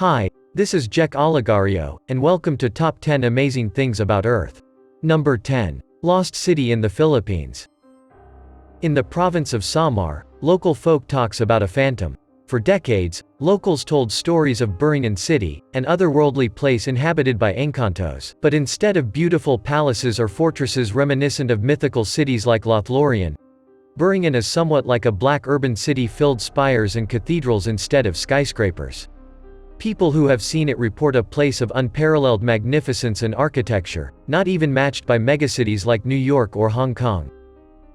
Hi, this is Oligario, and welcome to Top 10 Amazing Things About Earth. Number 10. Lost City in the Philippines. In the province of Samar, local folk talks about a phantom. For decades, locals told stories of Buringan City, an otherworldly place inhabited by encantos. But instead of beautiful palaces or fortresses reminiscent of mythical cities like Lothlorien, Buringan is somewhat like a black urban city filled spires and cathedrals instead of skyscrapers. People who have seen it report a place of unparalleled magnificence and architecture, not even matched by megacities like New York or Hong Kong.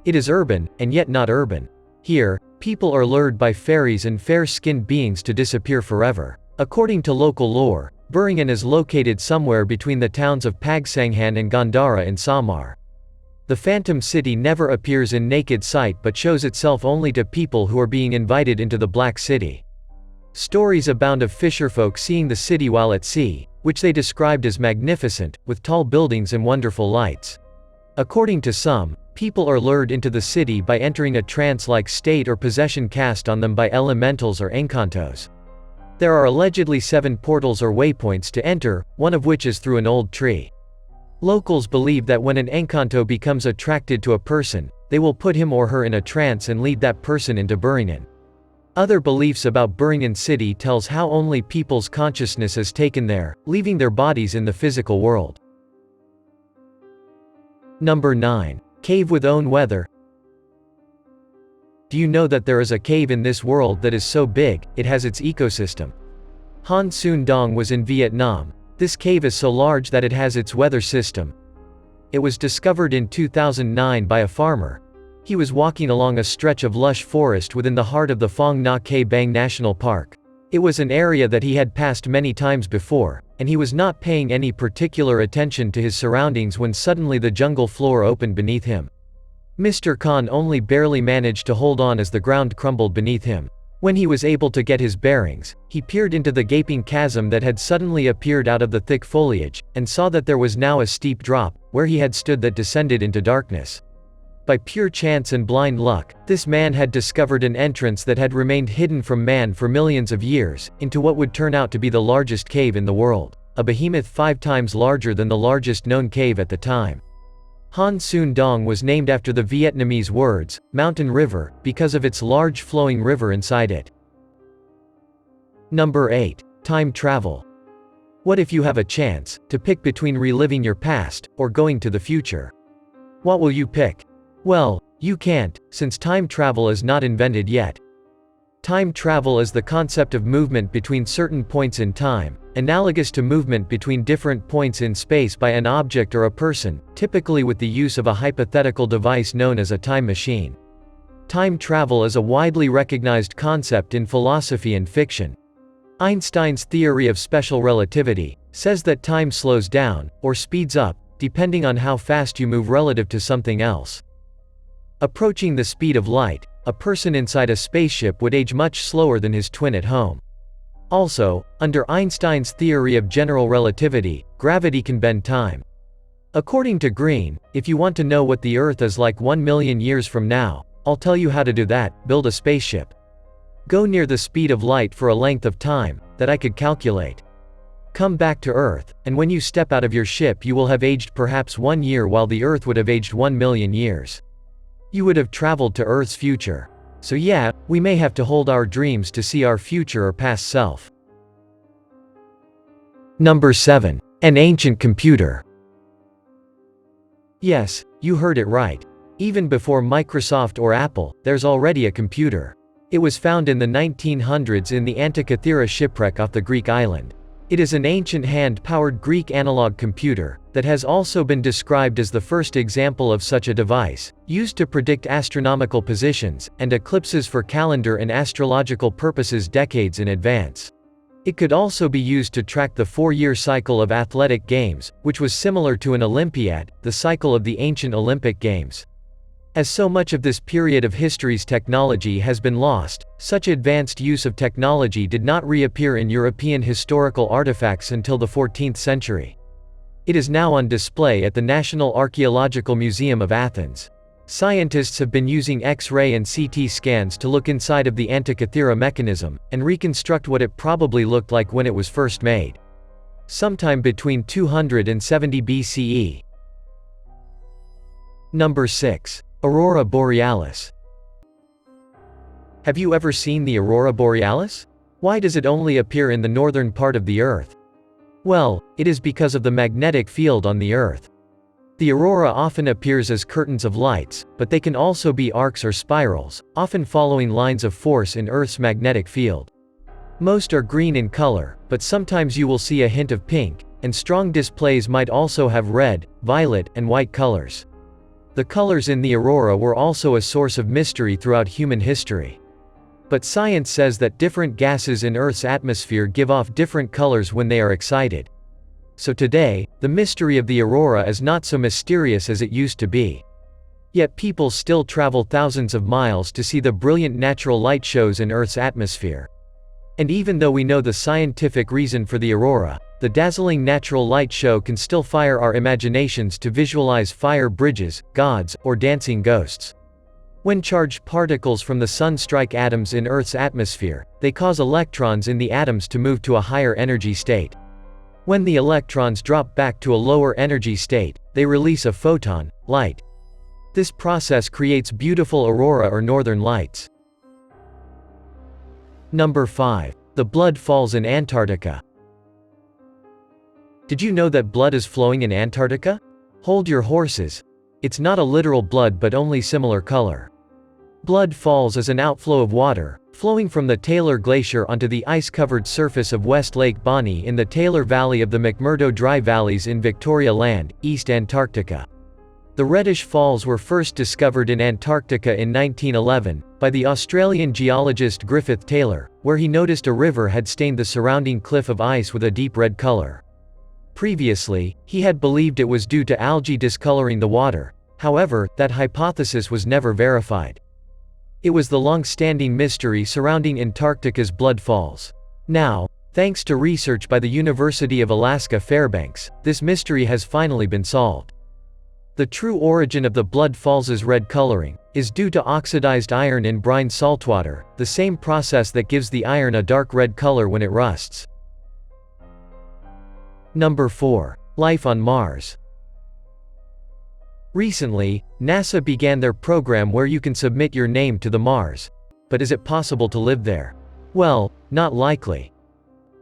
It is urban, and yet not urban. Here, people are lured by fairies and fair-skinned beings to disappear forever. According to local lore, Buringan is located somewhere between the towns of Pagsanghan and Gandara in Samar. The phantom city never appears in naked sight but shows itself only to people who are being invited into the Black City. Stories abound of fisherfolk seeing the city while at sea, which they described as magnificent, with tall buildings and wonderful lights. According to some, people are lured into the city by entering a trance-like state or possession cast on them by elementals or encantos. There are allegedly 7 portals or waypoints to enter, one of which is through an old tree. Locals believe that when an encanto becomes attracted to a person, they will put him or her in a trance and lead that person into Buringan. Other beliefs about Buringan City tells how only people's consciousness is taken there, leaving their bodies in the physical world. Number 9. Cave with own weather. Do you know that there is a cave in this world that is so big, it has its ecosystem? Han Sun Dong was in Vietnam. This cave is so large that it has its weather system. It was discovered in 2009 by a farmer. He was walking along a stretch of lush forest within the heart of the Phong Nha Ke Bang National Park. It was an area that he had passed many times before, and he was not paying any particular attention to his surroundings when suddenly the jungle floor opened beneath him. Mr. Khan only barely managed to hold on as the ground crumbled beneath him. When he was able to get his bearings, he peered into the gaping chasm that had suddenly appeared out of the thick foliage, and saw that there was now a steep drop, where he had stood that descended into darkness. By pure chance and blind luck, this man had discovered an entrance that had remained hidden from man for millions of years, into what would turn out to be the largest cave in the world, a behemoth 5 times larger than the largest known cave at the time. Han Sun Dong was named after the Vietnamese words, mountain river, because of its large flowing river inside it. Number 8. Time travel. What if you have a chance to pick between reliving your past, or going to the future? What will you pick? Well, you can't, since time travel is not invented yet. Time travel is the concept of movement between certain points in time, analogous to movement between different points in space by an object or a person, typically with the use of a hypothetical device known as a time machine. Time travel is a widely recognized concept in philosophy and fiction. Einstein's theory of special relativity says that time slows down, or speeds up, depending on how fast you move relative to something else. Approaching the speed of light, a person inside a spaceship would age much slower than his twin at home. Also, under Einstein's theory of general relativity, gravity can bend time. According to Green, if you want to know what the Earth is like 1 million years from now, I'll tell you how to do that: build a spaceship. Go near the speed of light for a length of time that I could calculate. Come back to Earth, and when you step out of your ship you will have aged perhaps 1 year while the Earth would have aged 1 million years. You would have traveled to Earth's future. So yeah, we may have to hold our dreams to see our future or past self. Number 7. An ancient computer. Yes, you heard it right. Even before Microsoft or Apple, there's already a computer. It was found in the 1900s in the Antikythera shipwreck off the Greek island. It is an ancient hand-powered Greek analog computer that has also been described as the first example of such a device, used to predict astronomical positions and eclipses for calendar and astrological purposes decades in advance. It could also be used to track the 4-year cycle of athletic games, which was similar to an Olympiad, the cycle of the ancient Olympic Games. As so much of this period of history's technology has been lost, such advanced use of technology did not reappear in European historical artifacts until the 14th century. It is now on display at the National Archaeological Museum of Athens. Scientists have been using X-ray and CT scans to look inside of the Antikythera mechanism, and reconstruct what it probably looked like when it was first made. Sometime between 270 BCE. Number 6. Aurora Borealis. Have you ever seen the Aurora Borealis? Why does it only appear in the northern part of the Earth? Well, it is because of the magnetic field on the Earth. The aurora often appears as curtains of lights, but they can also be arcs or spirals, often following lines of force in Earth's magnetic field. Most are green in color, but sometimes you will see a hint of pink, and strong displays might also have red, violet, and white colors. The colors in the aurora were also a source of mystery throughout human history. But science says that different gases in Earth's atmosphere give off different colors when they are excited. So today, the mystery of the aurora is not so mysterious as it used to be. Yet people still travel thousands of miles to see the brilliant natural light shows in Earth's atmosphere. And even though we know the scientific reason for the aurora, the dazzling natural light show can still fire our imaginations to visualize fire bridges, gods, or dancing ghosts. When charged particles from the sun strike atoms in Earth's atmosphere, they cause electrons in the atoms to move to a higher energy state. When the electrons drop back to a lower energy state, they release a photon, light. This process creates beautiful aurora or northern lights. Number 5. The blood falls in Antarctica. Did you know that blood is flowing in Antarctica? Hold your horses. It's not a literal blood but only similar color. Blood falls is an outflow of water, flowing from the Taylor Glacier onto the ice-covered surface of West Lake Bonny in the Taylor Valley of the McMurdo Dry Valleys in Victoria Land, East Antarctica. The reddish falls were first discovered in Antarctica in 1911, by the Australian geologist Griffith Taylor, where he noticed a river had stained the surrounding cliff of ice with a deep red color. Previously, he had believed it was due to algae discoloring the water. However, that hypothesis was never verified. It was the long-standing mystery surrounding Antarctica's blood falls. Now, thanks to research by the University of Alaska Fairbanks, this mystery has finally been solved. The true origin of the blood falls' red coloring is due to oxidized iron in brine saltwater, the same process that gives the iron a dark red color when it rusts. Number 4. Life on Mars. Recently, NASA began their program where you can submit your name to the Mars. But is it possible to live there? Well, not likely.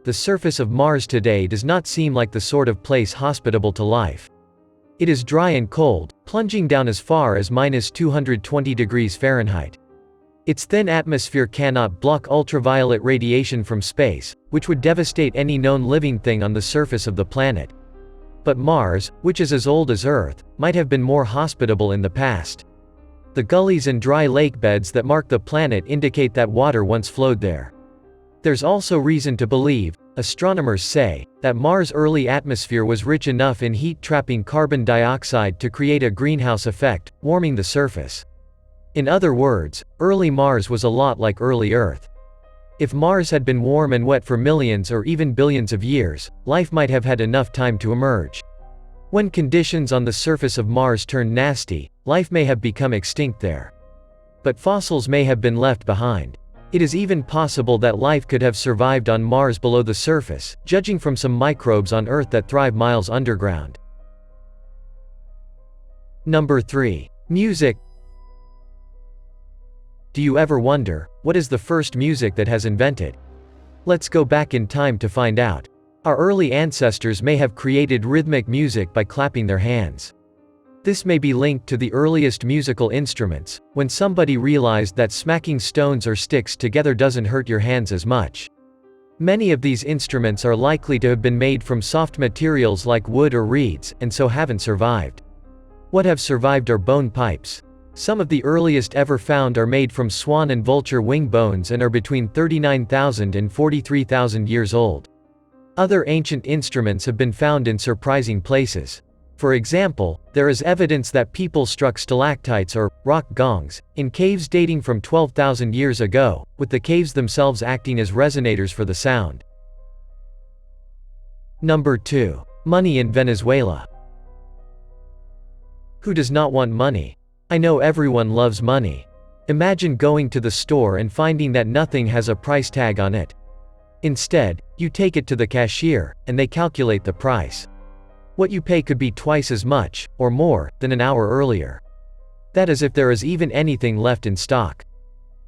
The surface of Mars today does not seem like the sort of place hospitable to life. It is dry and cold, plunging down as far as -220 degrees Fahrenheit. Its thin atmosphere cannot block ultraviolet radiation from space, which would devastate any known living thing on the surface of the planet. But Mars, which is as old as Earth, might have been more hospitable in the past. The gullies and dry lake beds that mark the planet indicate that water once flowed there. There's also reason to believe, astronomers say, that Mars' early atmosphere was rich enough in heat-trapping carbon dioxide to create a greenhouse effect, warming the surface. In other words, early Mars was a lot like early Earth. If Mars had been warm and wet for millions or even billions of years, life might have had enough time to emerge. When conditions on the surface of Mars turned nasty, life may have become extinct there. But fossils may have been left behind. It is even possible that life could have survived on Mars below the surface, judging from some microbes on Earth that thrive miles underground. Number 3. Music. Do you ever wonder, what is the first music that has invented? Let's go back in time to find out. Our early ancestors may have created rhythmic music by clapping their hands. This may be linked to the earliest musical instruments, when somebody realized that smacking stones or sticks together doesn't hurt your hands as much. Many of these instruments are likely to have been made from soft materials like wood or reeds, and so haven't survived. What have survived are bone pipes. Some of the earliest ever found are made from swan and vulture wing bones and are between 39,000 and 43,000 years old. Other ancient instruments have been found in surprising places. For example, there is evidence that people struck stalactites or rock gongs in caves dating from 12,000 years ago, with the caves themselves acting as resonators for the sound. Number 2. Money in Venezuela. Who does not want money? I know everyone loves money. Imagine going to the store and finding that nothing has a price tag on it. Instead, you take it to the cashier, and they calculate the price. What you pay could be twice as much, or more, than an hour earlier. That is if there is even anything left in stock.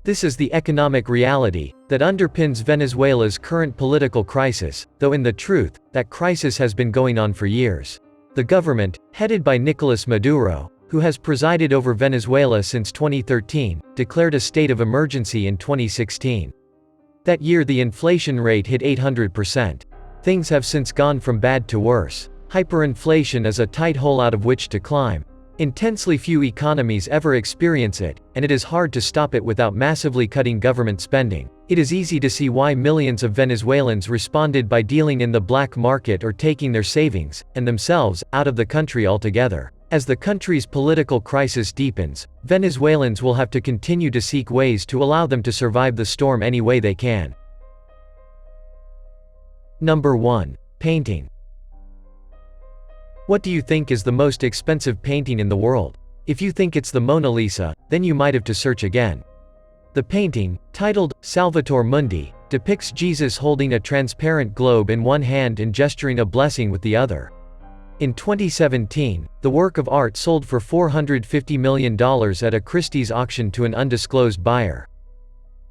This is the economic reality that underpins Venezuela's current political crisis, though in the truth, that crisis has been going on for years. The government, headed by Nicolas Maduro, who has presided over Venezuela since 2013, declared a state of emergency in 2016. That year the inflation rate hit 800%. Things have since gone from bad to worse. Hyperinflation is a tight hole out of which to climb. Intensely few economies ever experience it, and it is hard to stop it without massively cutting government spending. It is easy to see why millions of Venezuelans responded by dealing in the black market or taking their savings, and themselves, out of the country altogether. As the country's political crisis deepens, Venezuelans will have to continue to seek ways to allow them to survive the storm any way they can. Number 1. Painting. What do you think is the most expensive painting in the world? If you think it's the Mona Lisa, then you might have to search again. The painting, titled Salvator Mundi, depicts Jesus holding a transparent globe in one hand and gesturing a blessing with the other. In 2017, the work of art sold for $450 million at a Christie's auction to an undisclosed buyer.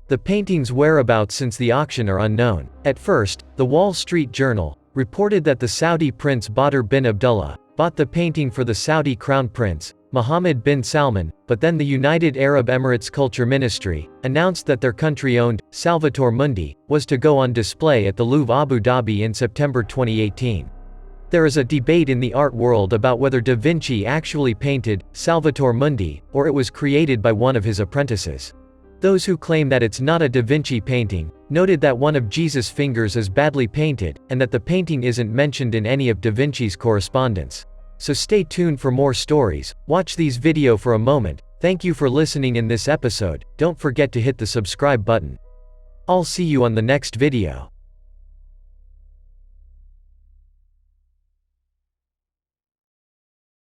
The painting's whereabouts since the auction are unknown. At first, the Wall Street Journal reported that the Saudi prince Badr bin Abdullah bought the painting for the Saudi crown prince, Mohammed bin Salman, but then the United Arab Emirates Culture Ministry announced that their country-owned Salvator Mundi was to go on display at the Louvre Abu Dhabi in September 2018. There is a debate in the art world about whether Da Vinci actually painted Salvator Mundi, or it was created by one of his apprentices. Those who claim that it's not a Da Vinci painting noted that one of Jesus' fingers is badly painted, and that the painting isn't mentioned in any of Da Vinci's correspondence. So stay tuned for more stories. Watch these video for a moment. Thank you for listening in this episode. Don't forget to hit the subscribe button. I'll see you on the next video.